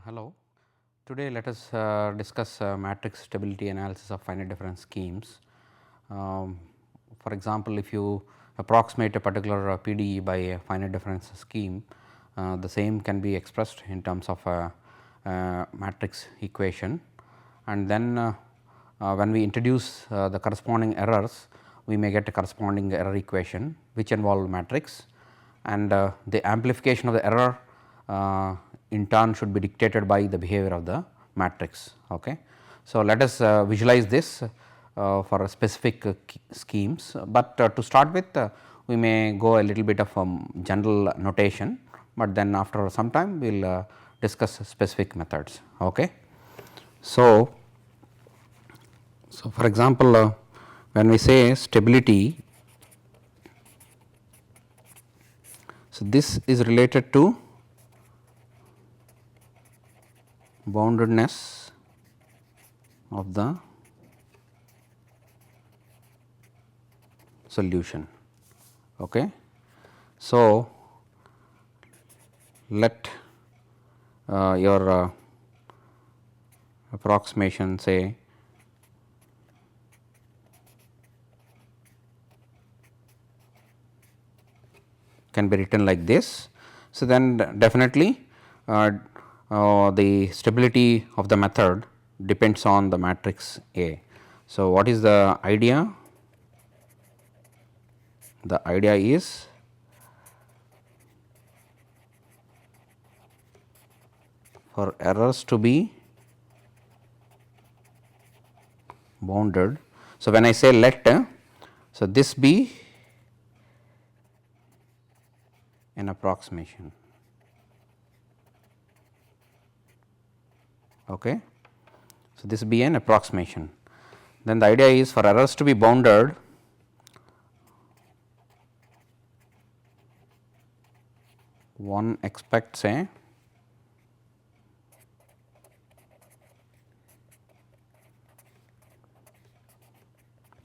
Hello. Today let us discuss matrix stability analysis of finite difference schemes. For example, if you approximate a particular PDE by a finite difference scheme, the same can be expressed in terms of a matrix equation, and then when we introduce the corresponding errors, we may get a corresponding error equation which involve matrix, and the amplification of the error in turn should be dictated by the behavior of the matrix. Okay. So, let us visualize this for a specific schemes, but to start with we may go a little bit of general notation, but then after some time we will discuss specific methods. Okay. So, for example, when we say stability, so this is related to boundedness of the solution. Okay. So, let your approximation say can be written like this. So, then definitely the stability of the method depends on the matrix A. So, what is the idea? The idea is for errors to be bounded. So, when I say let, so this be an approximation. Okay. So, this be an approximation. Then the idea is for errors to be bounded, one expects a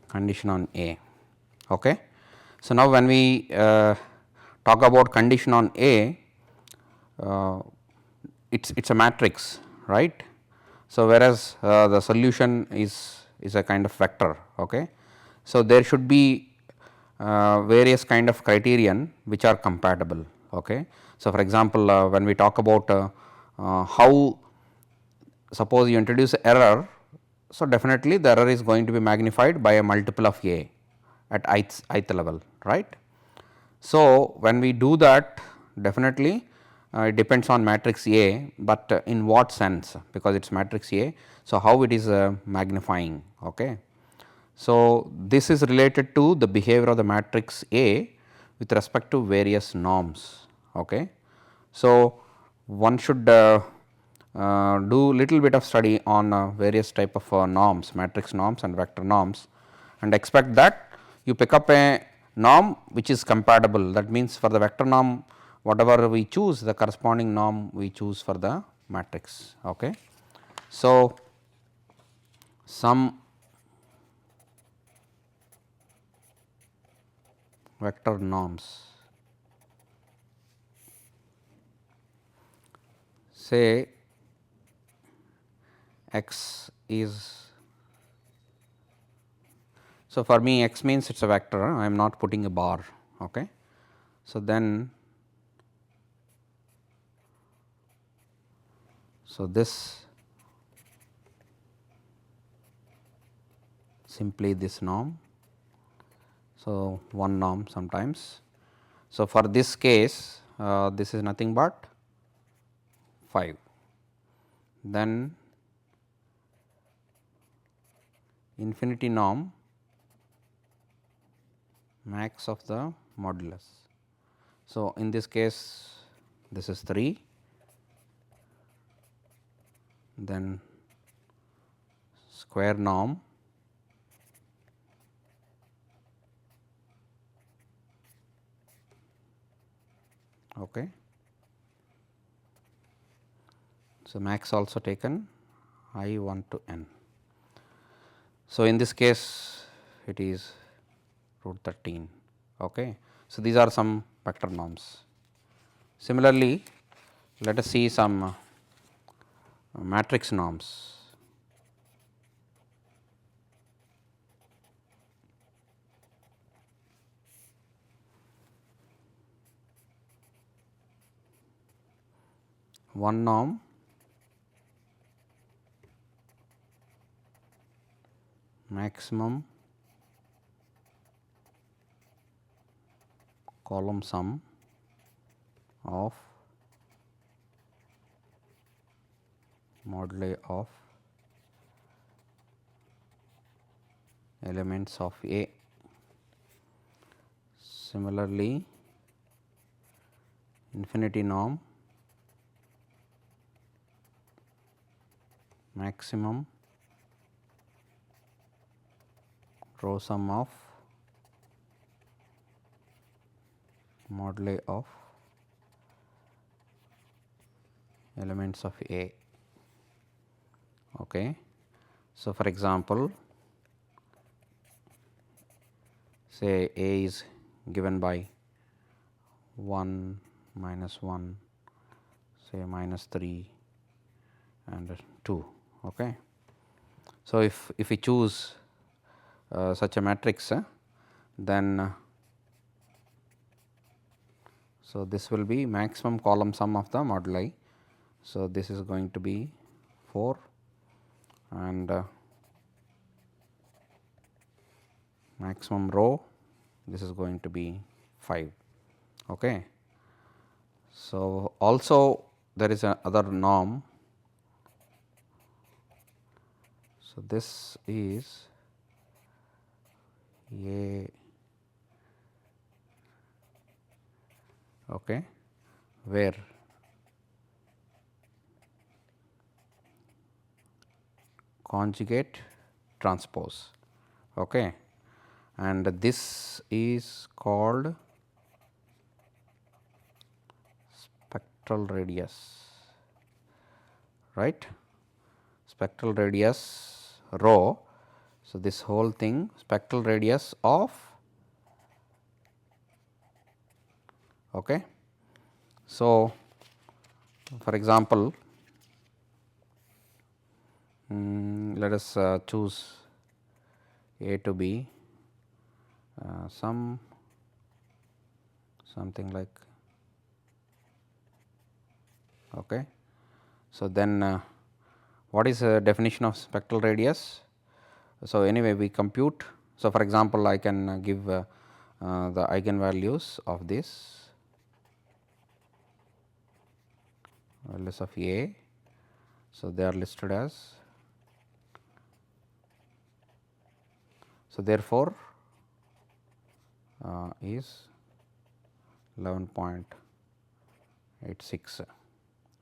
condition on A. Okay. So, now when we talk about condition on A, it is a matrix, right. So, whereas the solution is a kind of vector. Okay. So, there should be various kind of criterion which are compatible. Okay. So, for example, when we talk about how, suppose you introduce error, so definitely the error is going to be magnified by a multiple of A at ith level, right. So, when we do that, definitely it depends on matrix A, but in what sense, because it is matrix A. So, how it is magnifying. Okay. So, this is related to the behavior of the matrix A with respect to various norms. Okay. So, one should do little bit of study on various type of norms, matrix norms and vector norms, and expect that you pick up a norm which is compatible. That means, for the vector norm, whatever we choose, the corresponding norm we choose for the matrix. Okay. So, some vector norms, say x is, so for me x means it is a vector, I am not putting a bar. Okay. So, then this simply this norm. So, one norm sometimes. So, for this case this is nothing but 5. Then infinity norm max of the modulus. So, in this case this is 3, then square norm okay. So, max also taken I 1 to n. So, in this case it is root 13. Okay. So, these are some vector norms. Similarly, let us see some matrix norms. One norm maximum column sum of moduli of elements of A. Similarly, infinity norm maximum row sum of moduli of elements of A. Okay. So, for example, say A is given by 1 minus 1, say minus 3 and 2. Okay. So, if we choose such a matrix, then so this will be maximum column sum of the moduli. So, this is going to be 4 and maximum row, this is going to be 5. Okay. So, also there is another norm. So, this is A, okay, where conjugate transpose, okay, and this is called spectral radius, right, spectral radius rho. So, this whole thing spectral radius of, okay. So, for example, let us choose A to be something like, okay. So, then what is the definition of spectral radius? So, anyway we compute. So, for example, I can give the eigenvalues of this values of A. So, they are listed as, so therefore, is 11.86.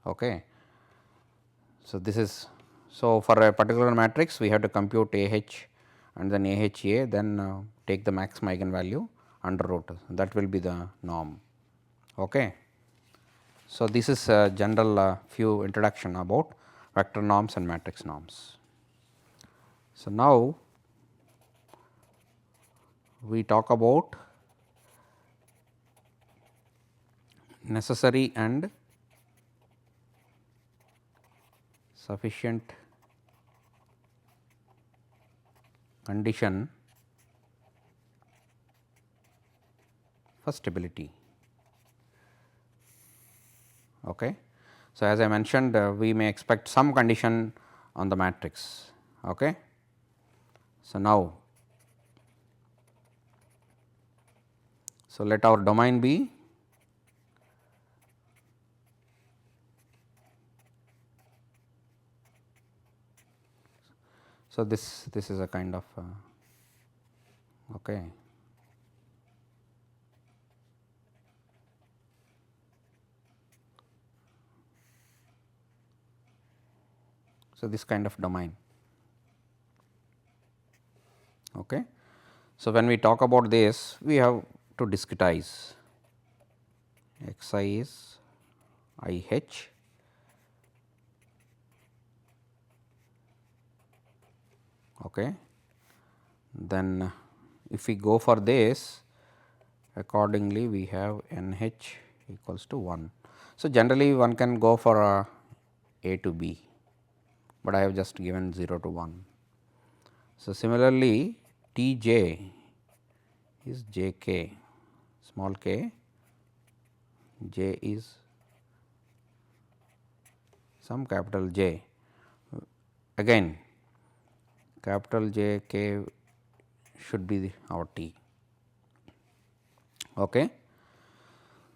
Okay. So, this is, so for a particular matrix we have to compute AH and then AHA, then take the maximum eigenvalue under root, that will be the norm. Okay. So, this is a general few introduction about vector norms and matrix norms. So, now we talk about necessary and sufficient condition for stability. Okay. So, as I mentioned, we may expect some condition on the matrix. Okay. So, now, so let our domain be so this is a kind of okay. So, this kind of domain. Okay. So, when we talk about this, we have to discretize. X I is I H, okay. Then if we go for this, accordingly we have N H equals to 1. So, generally one can go for A to B, but I have just given 0 to 1. So, similarly, T j is j k, small k, j is some capital J, again capital J k should be our T. Okay.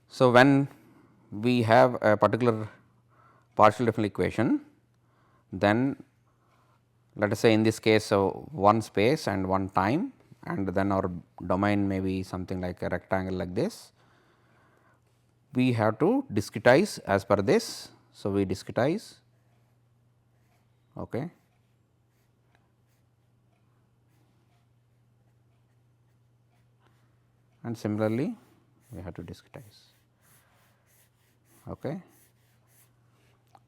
So, when we have a particular partial differential equation, then let us say in this case one space and one time, and then our domain may be something like a rectangle like this. We have to discretize as per this. So, we discretize, okay. And similarly we have to discretize. Okay.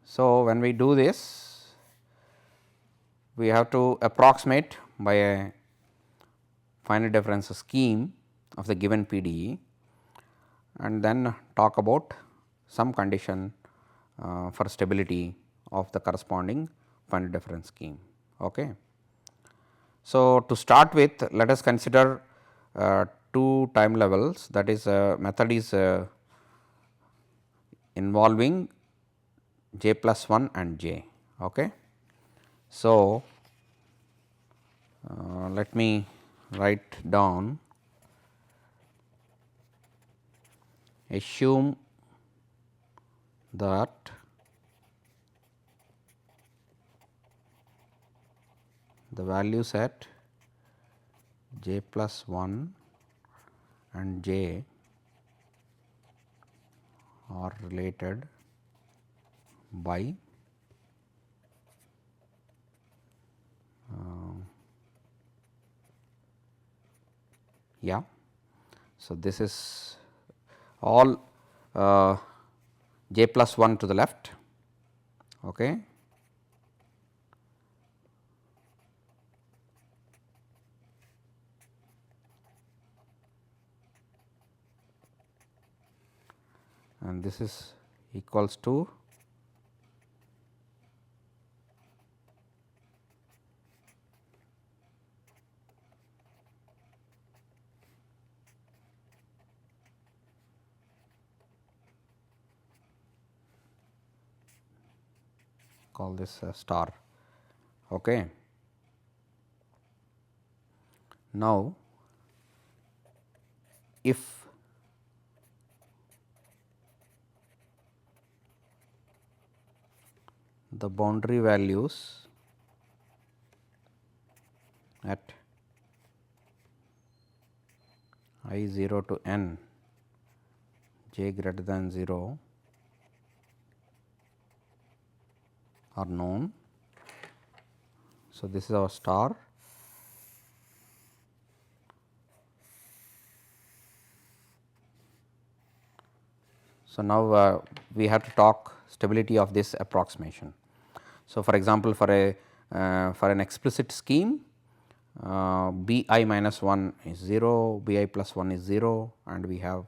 So, when we do this, we have to approximate by a finite difference scheme of the given PDE, and then talk about some condition for stability of the corresponding finite difference scheme. Okay. So, to start with, let us consider two time levels, that is method is involving j plus 1 and j. Okay. So, let me write down, assume that the values at j plus 1 and j are related by yeah. So, this is all j plus 1 to the left. Okay. And this is equals to call this a star. Okay. Now, if the boundary values at I 0 to n j greater than 0 are known. So, this is our star. So, now we have to talk stability of this approximation. So, for example, for an explicit scheme, b I minus 1 is 0, b I plus 1 is 0, and we have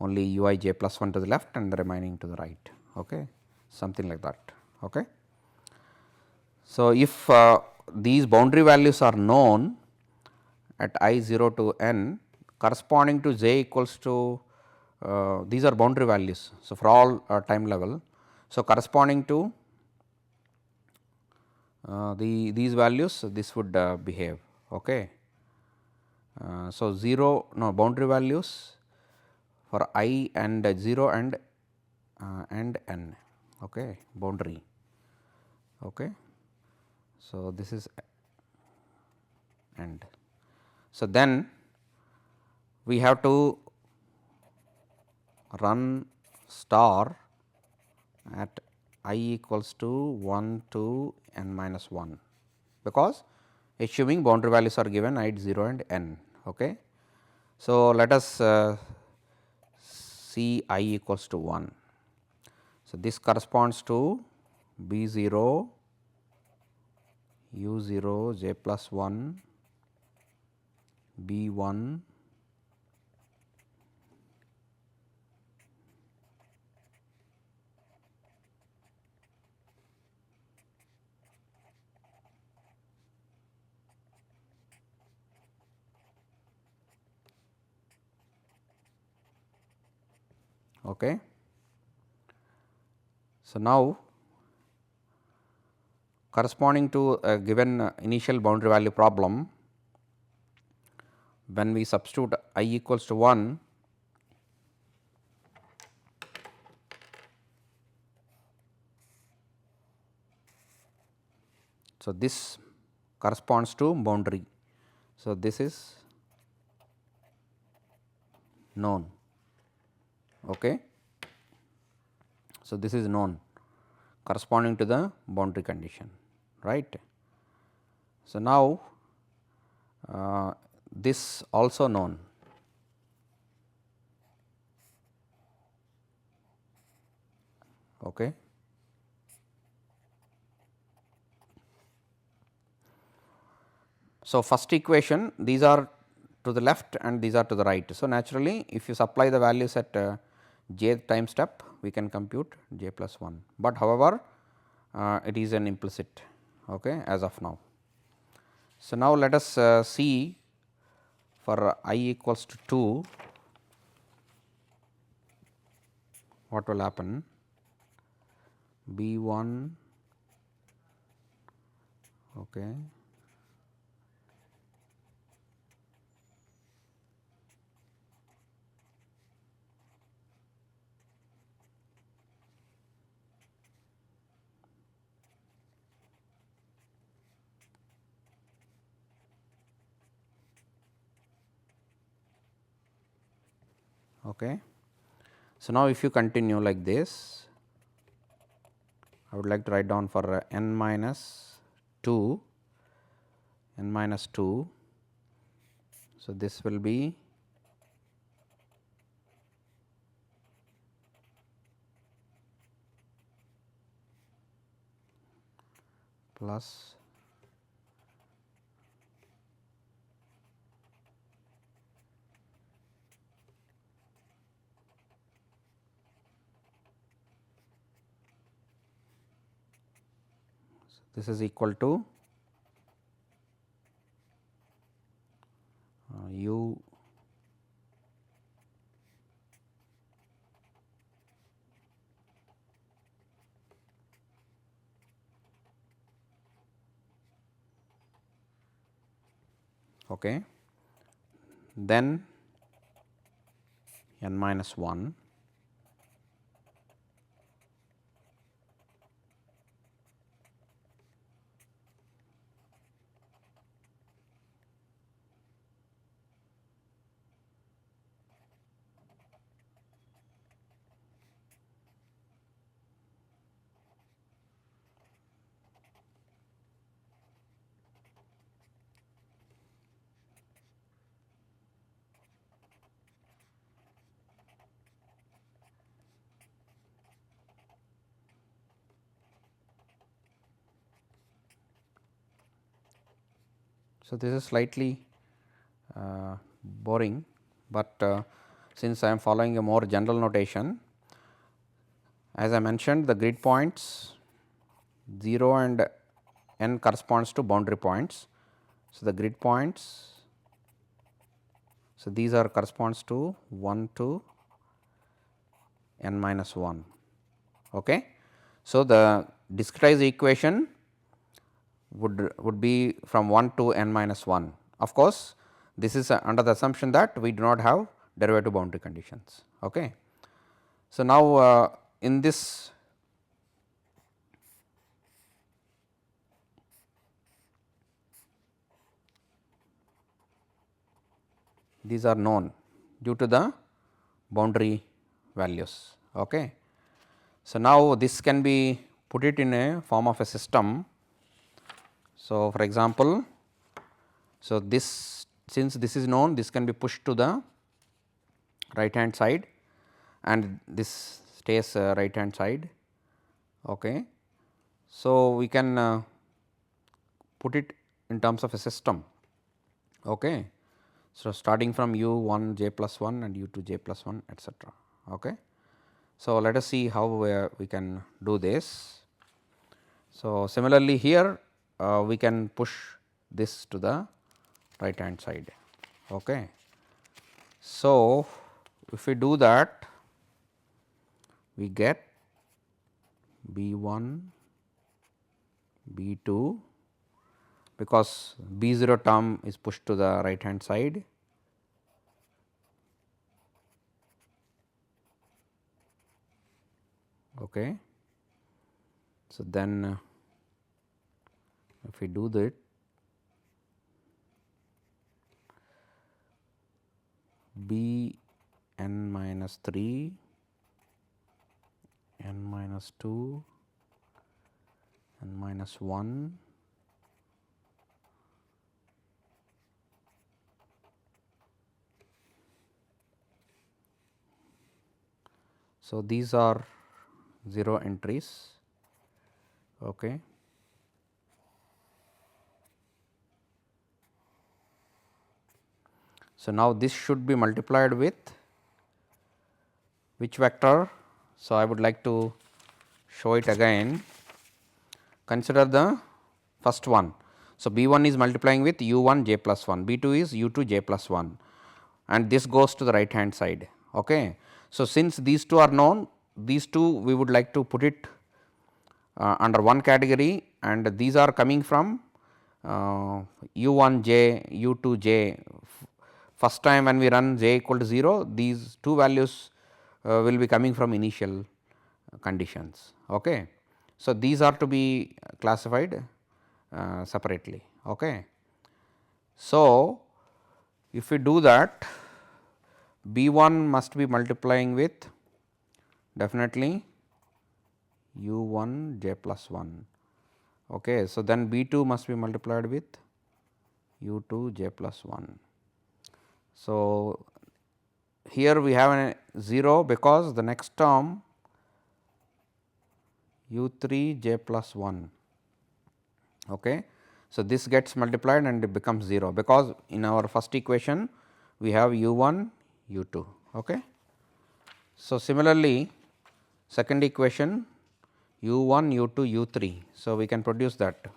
only u I j plus 1 to the left and the remaining to the right, okay, something like that. Okay. So, if these boundary values are known at I 0 to n corresponding to j equals to these are boundary values. So, for all time level. So, corresponding to these values, this would behave. Okay. So, 0 no boundary values for I and 0 and n, okay, boundary. Okay. So, this is end. So, then we have to run star at I equals to 1 to n minus 1, because assuming boundary values are given I 0 and n. Okay. So, let us see I equals to 1. So, this corresponds to b 0 u 0 j plus 1 b 1 Okay. So, now corresponding to a given initial boundary value problem, when we substitute I equals to 1, so this corresponds to boundary. So, this is known. Okay. So, this is known corresponding to the boundary condition, right. So, now this also known. Okay. So, first equation, these are to the left and these are to the right. So, naturally if you supply the values at j time step, we can compute j plus 1, but however it is an implicit, okay, as of now. So, now let us see for I equals to 2 what will happen. B 1, okay, okay. So, now if you continue like this, I would like to write down for n minus 2, n minus 2. So, this will be plus this is equal to u okay, then n minus 1 So, this is slightly boring, but since I am following a more general notation, as I mentioned, the grid points 0 and n corresponds to boundary points. So, the grid points, so these are corresponds to 1 to n minus 1. Okay. So, the discretized equation would be from 1 to n minus 1. Of course, this is under the assumption that we do not have derivative boundary conditions. Okay. So, now in this these are known due to the boundary values. Okay. So, now this can be put it in a form of a system. So, for example, so this since this is known, this can be pushed to the right hand side and this stays right hand side. Okay. So, we can put it in terms of a system. Okay. So, starting from u 1 j plus 1 and u 2 j plus 1 etcetera. Okay. So, let us see how we can do this. So, similarly here we can push this to the right hand side. Okay. So, if we do that, we get B1, B2, because B0 term is pushed to the right hand side. Okay. So, then if we do that, B n minus 3, n minus 2, n minus 1, so these are 0 entries. Okay. So, now this should be multiplied with which vector? So, I would like to show it again. Consider the first one. So, B 1 is multiplying with u 1 j plus 1, B 2 is u 2 j plus 1, and this goes to the right hand side. Okay. So, since these two are known, these two we would like to put it under one category, and these are coming from u 1 j, u 2 j. First time when we run j equal to 0, these two values will be coming from initial conditions. Okay. So, these are to be classified separately. Okay. So, if we do that, B 1 must be multiplying with definitely u 1 j plus 1. Okay. So, then B 2 must be multiplied with u 2 j plus 1. So, here we have a 0 because the next term u 3 j plus 1. Okay. So, this gets multiplied and it becomes 0 because in our first equation we have u 1 u 2. Okay. So, similarly, second equation u 1 u 2 u 3. So, we can produce that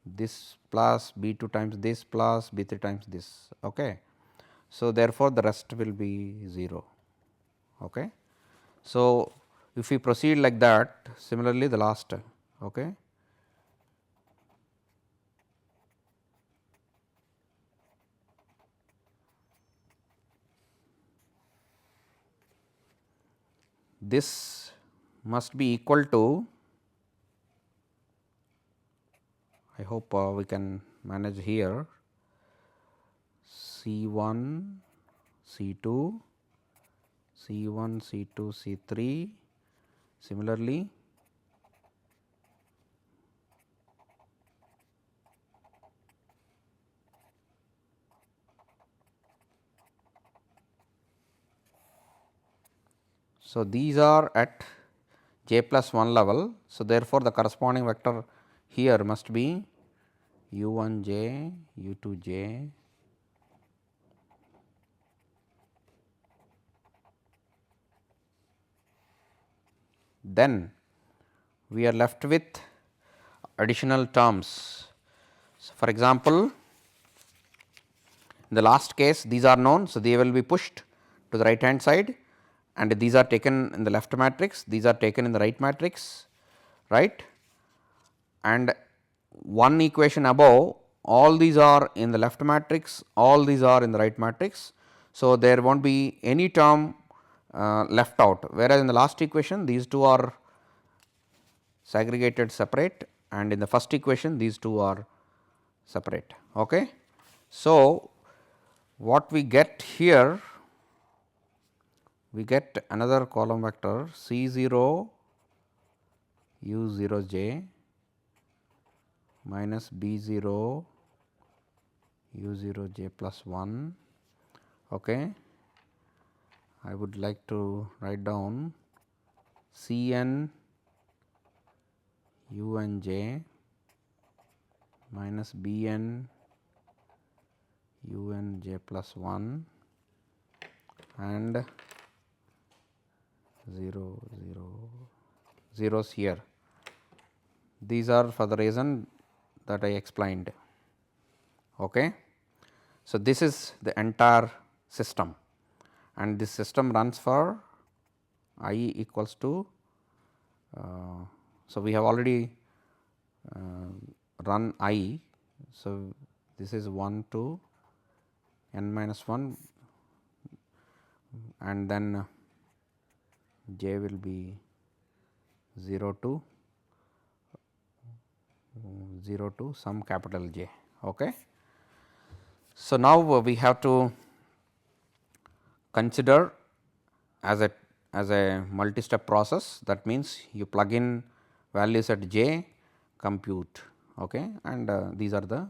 this plus B 2 times this plus B 3 times this. Okay. So, therefore, the rest will be 0. Okay. So, if we proceed like that, similarly the last. Okay. This must be equal to, I hope we can manage here, C 1, C 2, C 1, C 2, C 3. Similarly, so these are at j plus 1 level. So, therefore, the corresponding vector here must be u 1 j, u 2 j, then we are left with additional terms. So, for example, in the last case these are known. So, they will be pushed to the right hand side, and these are taken in the left matrix, these are taken in the right matrix, right, and one equation above, all these are in the left matrix, all these are in the right matrix. So, there will not be any term left out, whereas in the last equation these two are segregated separate, and in the first equation these two are separate. Okay. So, what we get here, we get another column vector C 0 u 0 j minus B 0 u 0 j plus 1. Okay. I would like to write down C n u n j minus B n u n j plus 1 and 0 0 zeros here. These are for the reason that I explained. Okay. So, this is the entire system, and this system runs for I equals to, so we have already run I. So, this is 1 to n minus 1 and then j will be 0 to 0 to some capital J. Okay. So, now we have to consider as a multi-step process, that means you plug in values at j, compute, okay, and these are the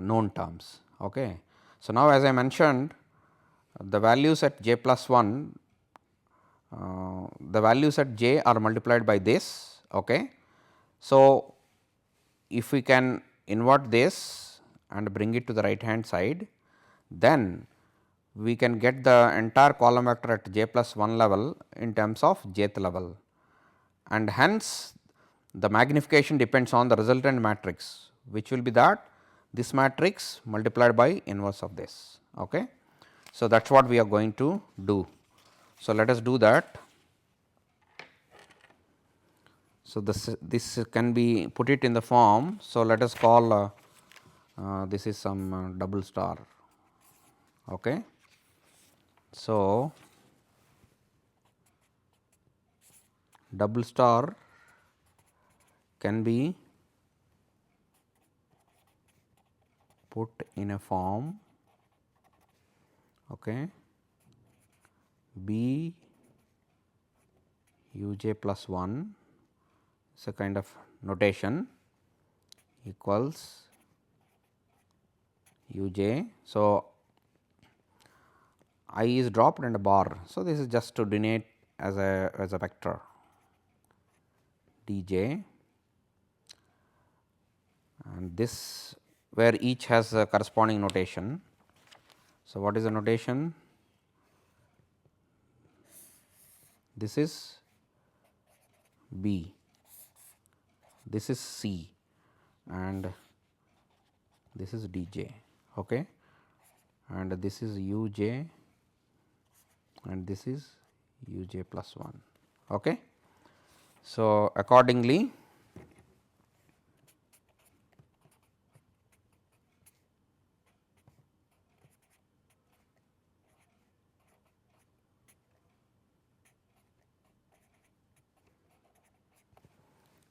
known terms. Okay. So, now as I mentioned, the values at j plus 1, the values at j are multiplied by this. Okay. So, if we can invert this and bring it to the right hand side, then we can get the entire column vector at j plus 1 level in terms of jth level, and hence the magnification depends on the resultant matrix, which will be that this matrix multiplied by inverse of this. Okay. So, that is what we are going to do. So, let us do that. So, this can be put it in the form. So, let us call this is some double star. Okay. So, double star can be put in a form, okay, B u j plus 1 is a kind of notation equals u j. So, I is dropped and a bar. So, this is just to denote as a vector d j, and this where each has a corresponding notation. So, what is the notation? This is B, this is C, and this is d j, okay, and this is u j, and this is u j plus 1. Okay. So, accordingly,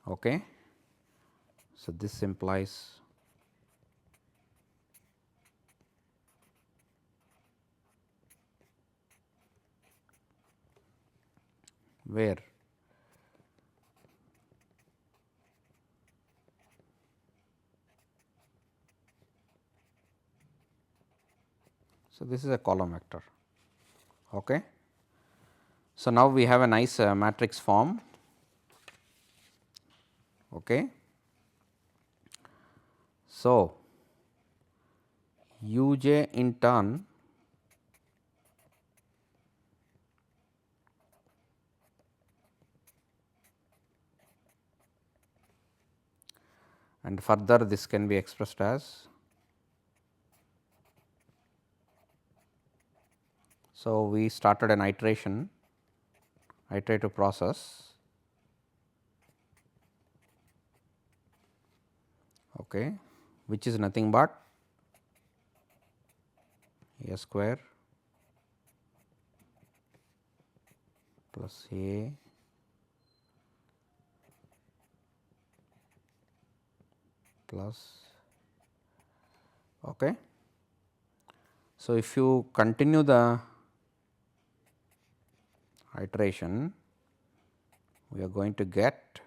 okay. So, this implies where so this is a column vector. Okay. So, now we have a nice matrix form. Okay. So, u j in turn and further this can be expressed as, so we started an iterative process, okay, which is nothing but a square plus a plus, okay. So, if you continue the iteration, we are going to get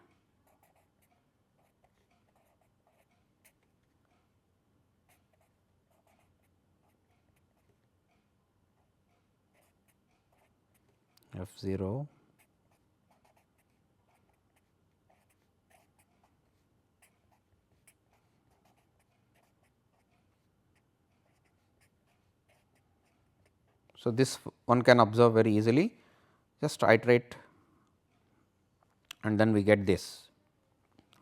f 0 So, this one can observe very easily, just iterate and then we get this.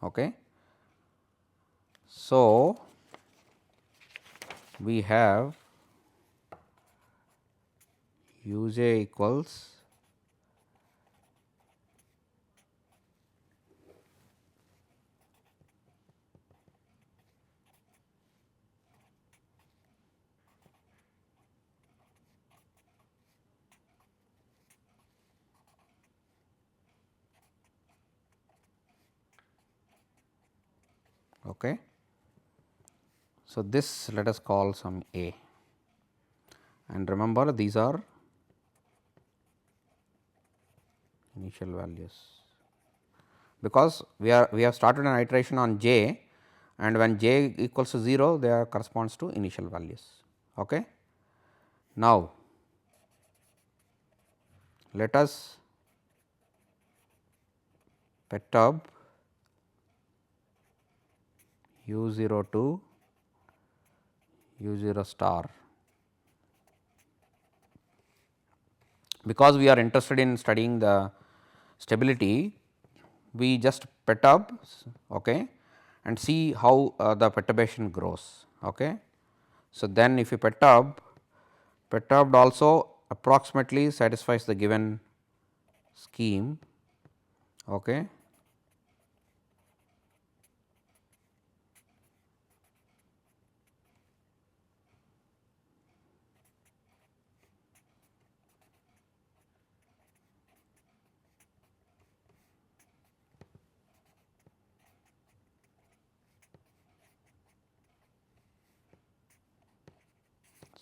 Okay. So, we have u j equals Okay. So, this let us call some A, and remember these are initial values, because we have started an iteration on j, and when j equals to 0 they are corresponds to initial values. Okay. Now, let us perturb u 0 to u 0 star, because we are interested in studying the stability, we just perturb, okay, and see how the perturbation grows. Okay. So, then if you perturbed also approximately satisfies the given scheme. Okay.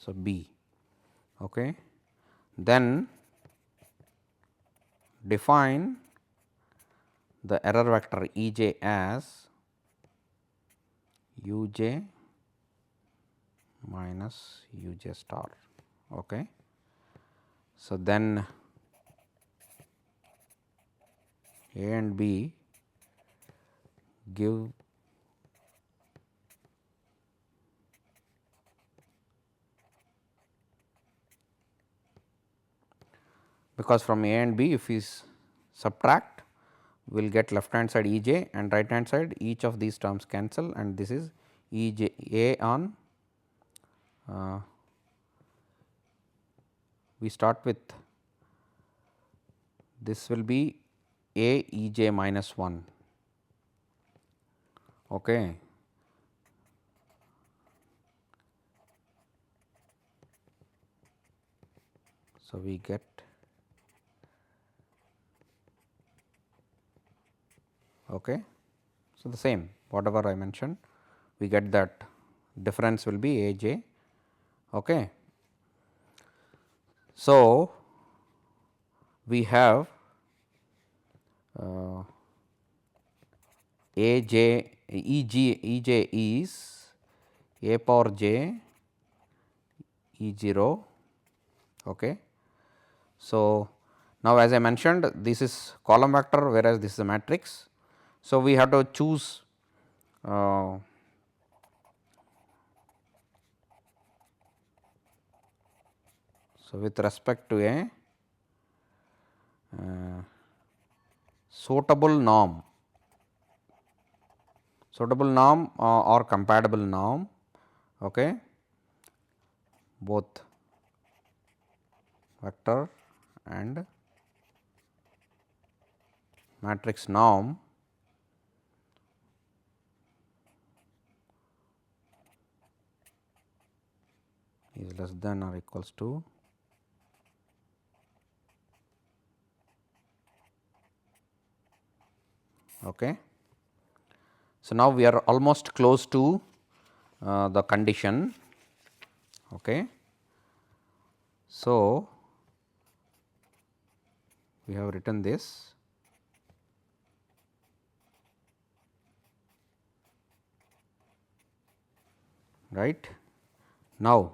So, B. Okay. Then define the error vector E j as u j minus u j star. Okay. So, then A and B give because from A and B if we subtract, we will get left hand side E j and right hand side, each of these terms cancel, and this is E j A on we start with this will be A E j minus 1. Okay. So, we get okay. So, the same whatever I mentioned, we get that difference will be A j. Okay. So, we have A j E j is a power j E 0. Okay. So, now as I mentioned, this is column vector, whereas this is a matrix. So, we have to choose so with respect to a suitable norm or compatible norm, okay, both vector and matrix norm is less than or equals to okay. So, now we are almost close to the condition. Okay. So, we have written this right. Now,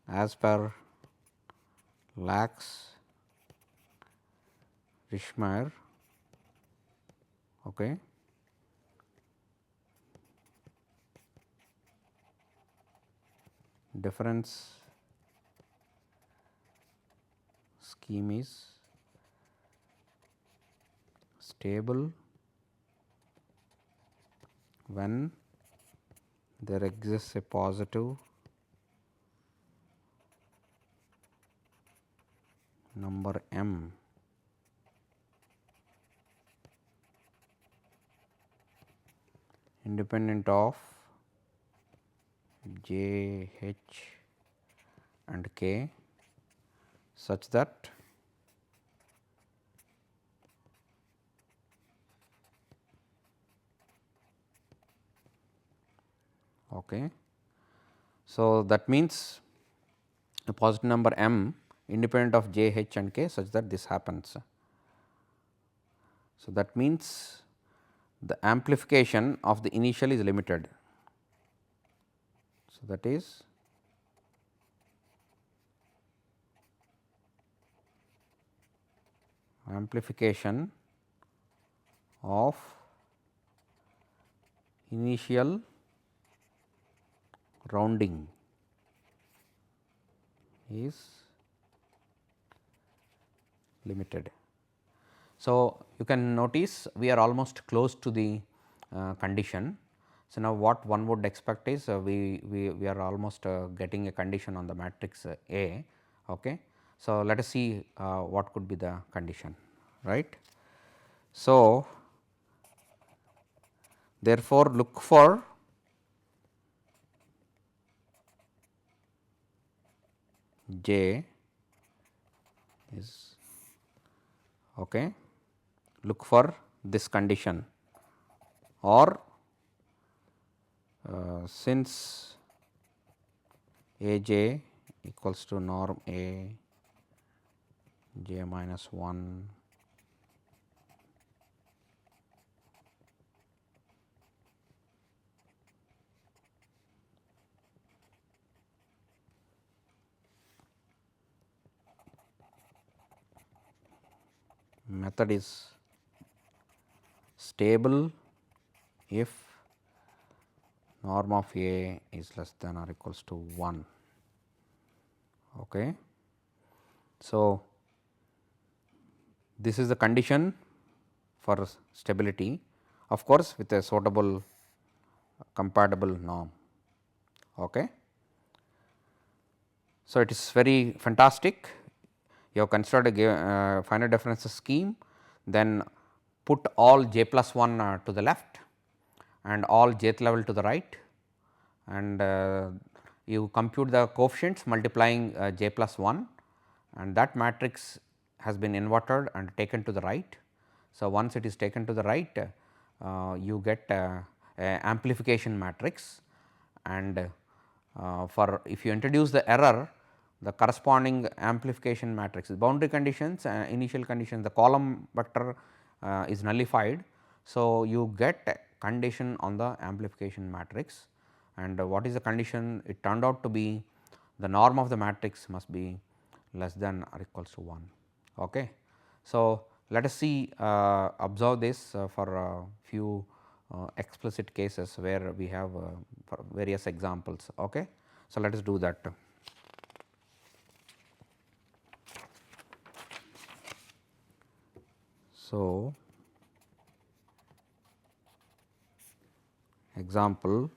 as per Lax Rishmeyer, okay, difference scheme is stable when there exists a positive number m independent of j, h and k such that Okay. So, that means a positive number m independent of j, h and k such that this happens. So, that means the amplification of the initial is limited. So, that is amplification of initial rounding is limited. So, you can notice we are almost close to the condition. So, now what one would expect is we are almost getting a condition on the matrix A. Okay. So, let us see what could be the condition, right. So, therefore, look for J is okay. Look for this condition, or since A j equals to norm A j minus 1 method is stable if norm of A is less than or equals to 1. Okay. So, this is the condition for stability, of course, with a suitable compatible norm. Okay. So, it is very fantastic. You have considered a finite differences scheme, then put all j plus 1 to the left and all jth level to the right, and you compute the coefficients multiplying j plus 1, and that matrix has been inverted and taken to the right. So, once it is taken to the right, you get a amplification matrix, and for if you introduce the error, the corresponding amplification matrix boundary conditions, initial conditions, the column vector is nullified. So, you get a condition on the amplification matrix, and what is the condition? It turned out to be the norm of the matrix must be less than or equals to 1. Okay. So, let us see observe this for a few explicit cases where we have for various examples. Okay. So, let us do that. So, example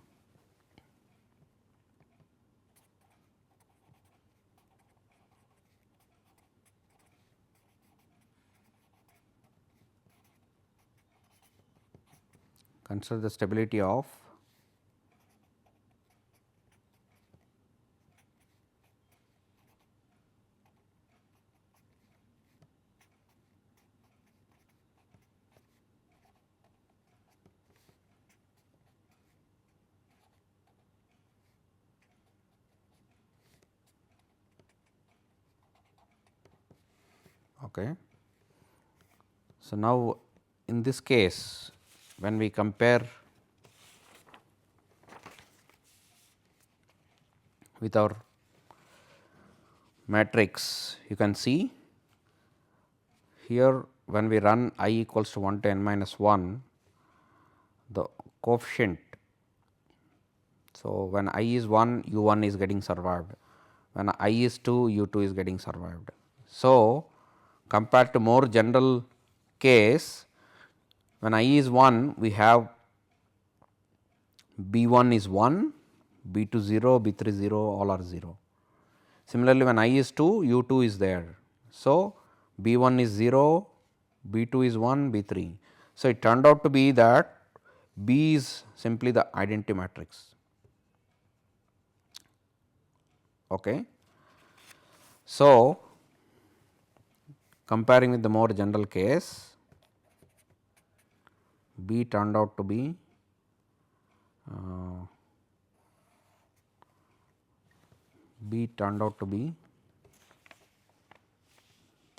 consider the stability of okay. So, now in this case when we compare with our matrix, you can see here when we run I equals to 1 to n minus 1, the coefficient. So, when I is 1, u 1 is getting survived, when I is 2, u 2 is getting survived. So, compared to more general case, when I is 1, we have B 1 is 1, B 2 0, B 3 0, all are 0. Similarly, when I is 2, u 2 is there. So, B 1 is 0, B 2 is 1, B 3. So, it turned out to be that B is simply the identity matrix. Okay. So, comparing with the more general case, B turned out to be B turned out to be.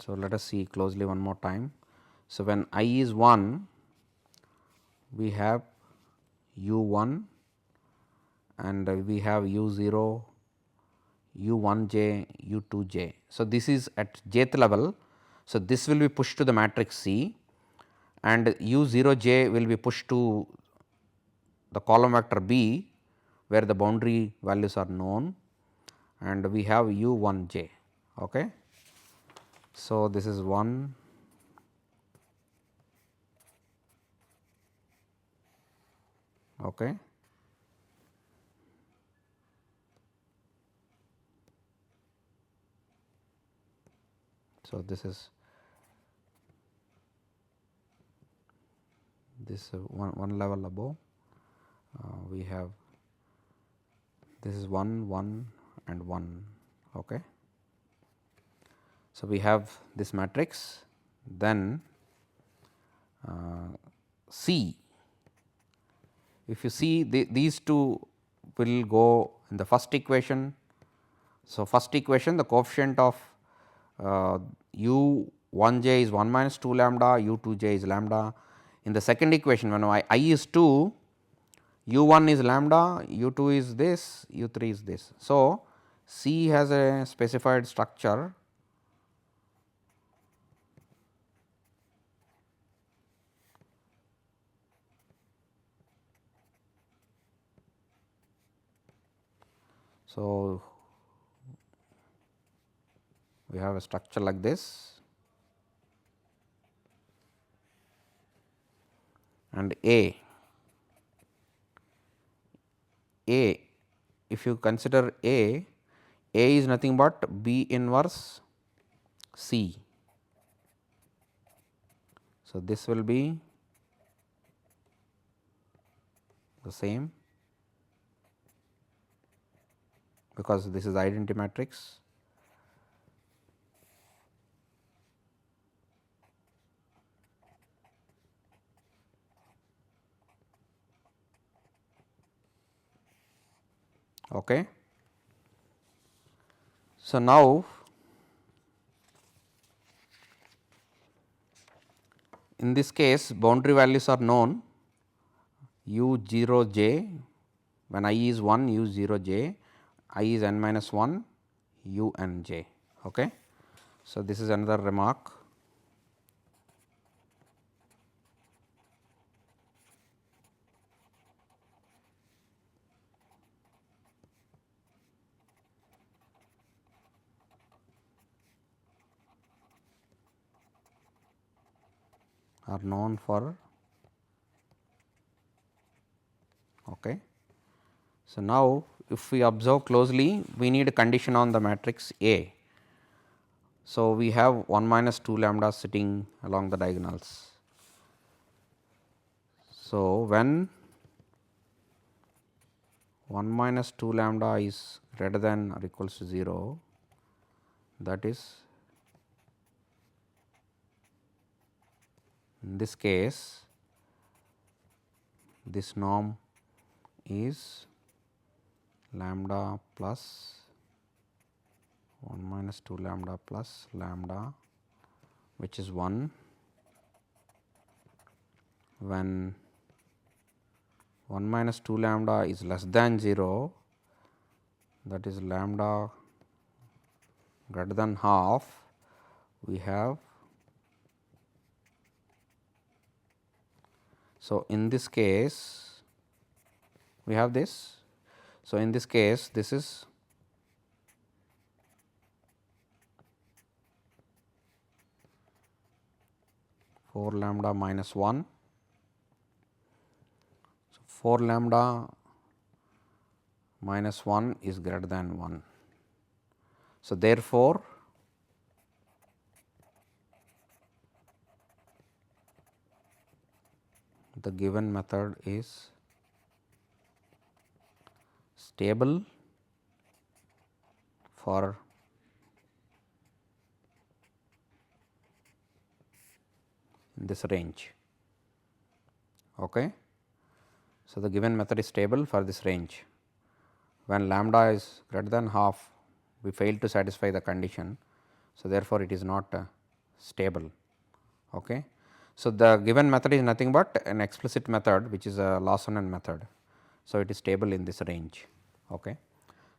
So, let us see closely one more time. So, when I is 1, we have u 1 and we have u 0, u 1 j, u 2 j. So, this is at jth level. So, this will be pushed to the matrix C and u 0 j will be pushed to the column vector B, where the boundary values are known, and we have u 1 j. Okay. So, this is 1, okay. So, this is this one level above, we have this is 1 1 and 1. Okay. So, we have this matrix, then C. If you see these two will go in the first equation. So, first equation, the coefficient of u 1 j is 1 minus 2 lambda, u 2 j is lambda. In the second equation, when I is 2, u 1 is lambda, u 2 is this, u 3 is this. So, C has a specified structure. So, we have a structure like this, and A, if you consider A is nothing but B inverse C. So, this will be the same, because this is identity matrix. Okay. So, now in this case boundary values are known, u 0 j, when I is 1 u 0 j, I is n minus 1 u n j. Okay. So, this is another remark. Are known for. Okay. So, now if we observe closely, we need a condition on the matrix A. So, we have 1 minus 2 lambda sitting along the diagonals. So, when 1 minus 2 lambda is greater than or equals to 0, that is, in this case this norm is lambda plus 1 minus 2 lambda plus lambda, which is 1, when 1 minus 2 lambda is less than 0, that is lambda greater than half, we have. So, in this case we have this. So, in this case this is four lambda minus 1. So, 4 lambda minus 1 is greater than 1. So, therefore, the given method is stable for this range. Okay. So, the given method is stable for this range when lambda is greater than half, we fail to satisfy the condition. So, therefore, it is not stable. Okay. So, the given method is nothing but an explicit method which is a Lawson method. So, it is stable in this range. Okay.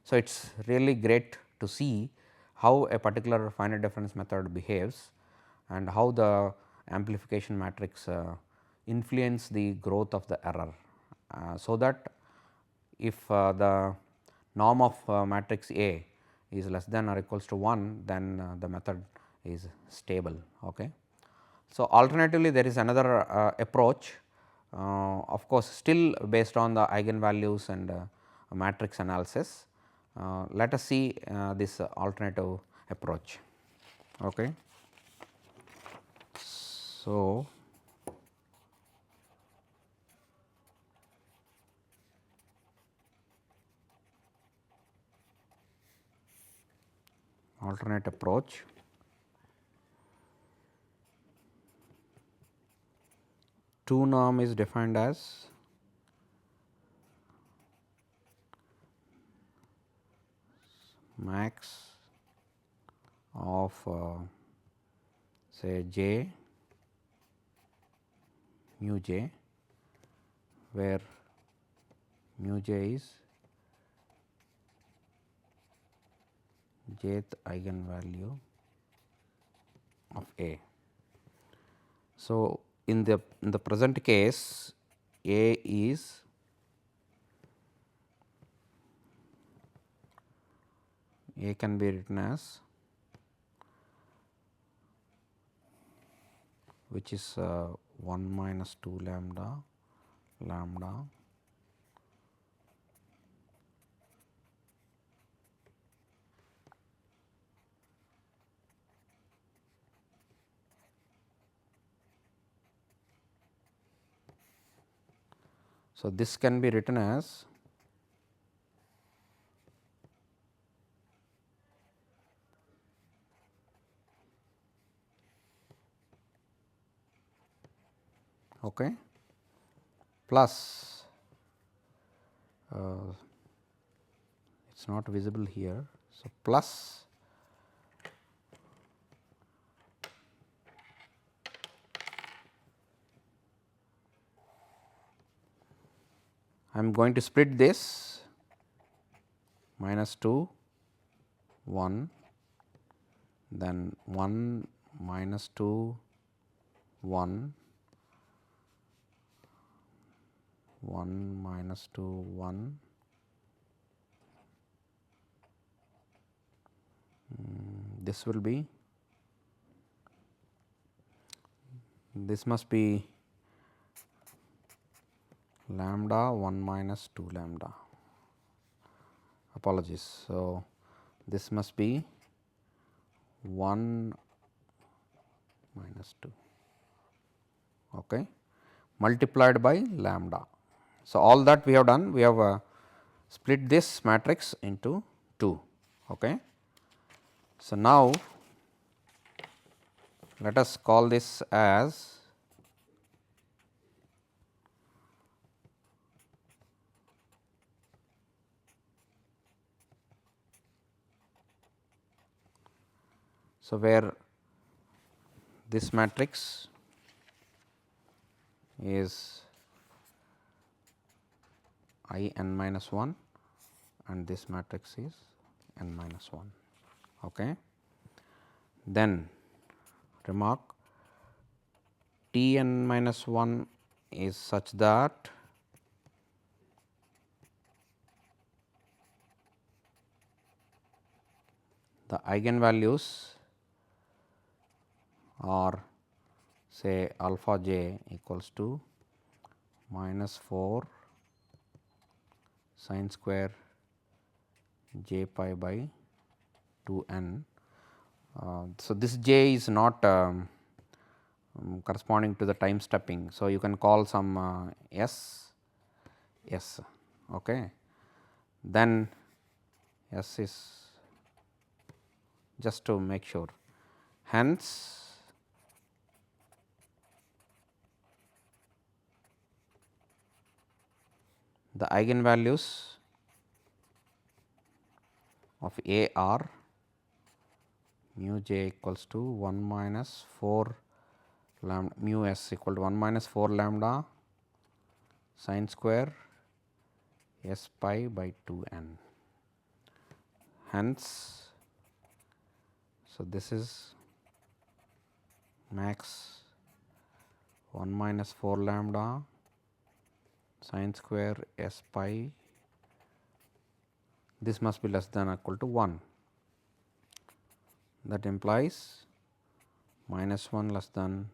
So, it is really great to see how a particular finite difference method behaves and how the amplification matrix influence the growth of the error. So that if the norm of matrix A is less than or equals to 1, then the method is stable. Okay. So, alternatively there is another approach, of course, still based on the eigenvalues and matrix analysis. Let us see this alternative approach. Okay. So, alternate approach. Two norm is defined as max of say j mu j, where mu j is jth eigenvalue of A. So, in the present case A is A can be written as which is 1 minus 2 lambda lambda So, this can be written as okay, plus it is not visible here. So, plus I am going to split this minus 2 1, then 1 minus 2 1 1 minus 2 1 this will be, this must be lambda 1 minus 2 lambda, apologies. So, this must be 1 minus 2 okay, multiplied by lambda. So, all that we have done, we have split this matrix into 2. Okay. So, now let us call this as where this matrix is I n minus 1 and this matrix is n minus 1. Okay. Then remark T n minus 1 is such that the eigenvalues are say alpha j equals to minus 4 sin square j pi by 2 n. So, this j is not corresponding to the time stepping. So, you can call some s. Okay. Then s is just to make sure. Hence, the eigenvalues of A are mu j equals to 1 minus 4 lambda mu s equal to 1 minus 4 lambda sin square s pi by 2 n. Hence, so this is max 1 minus 4 lambda sin square s pi, this must be less than or equal to 1. That implies minus 1 less than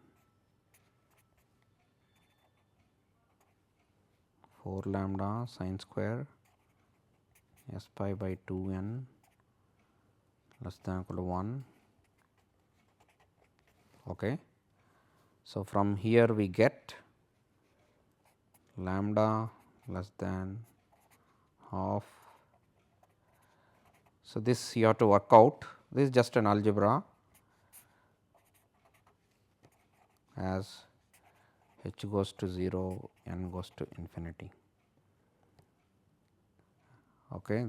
4 lambda sin square s pi by 2 n less than or equal to 1. Okay. So, from here we get lambda less than half. So, this you have to work out, this is just an algebra as h goes to 0, n goes to infinity. Okay.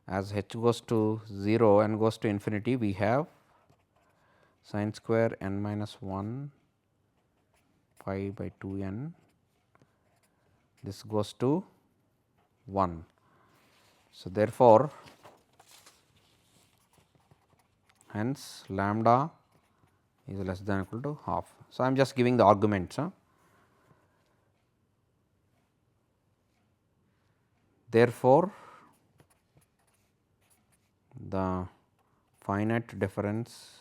As h goes to 0, n goes to infinity, we have sin square n minus 1 pi by 2 n, this goes to 1. So, therefore, hence lambda is less than or equal to half. So, I am just giving the arguments. Therefore, the finite difference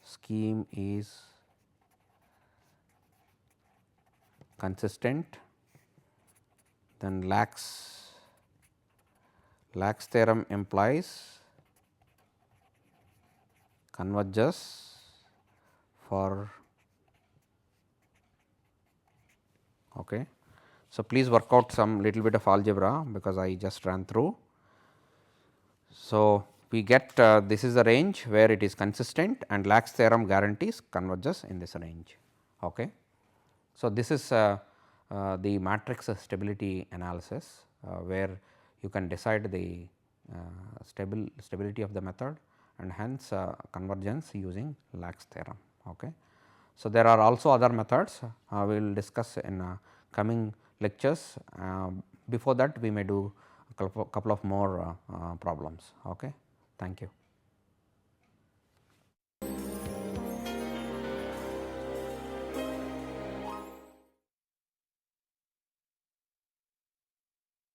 scheme is consistent, then Lac's theorem implies converges for. Okay. So, please work out some little bit of algebra because I just ran through. So, we get this is the range where it is consistent and Lac's theorem guarantees converges in this range. Okay. So, this is the matrix stability analysis where you can decide the stability of the method and hence convergence using Lac's theorem. Okay. So, there are also other methods we will discuss in coming lectures. Before that we may do a couple of more problems. Okay. Thank you.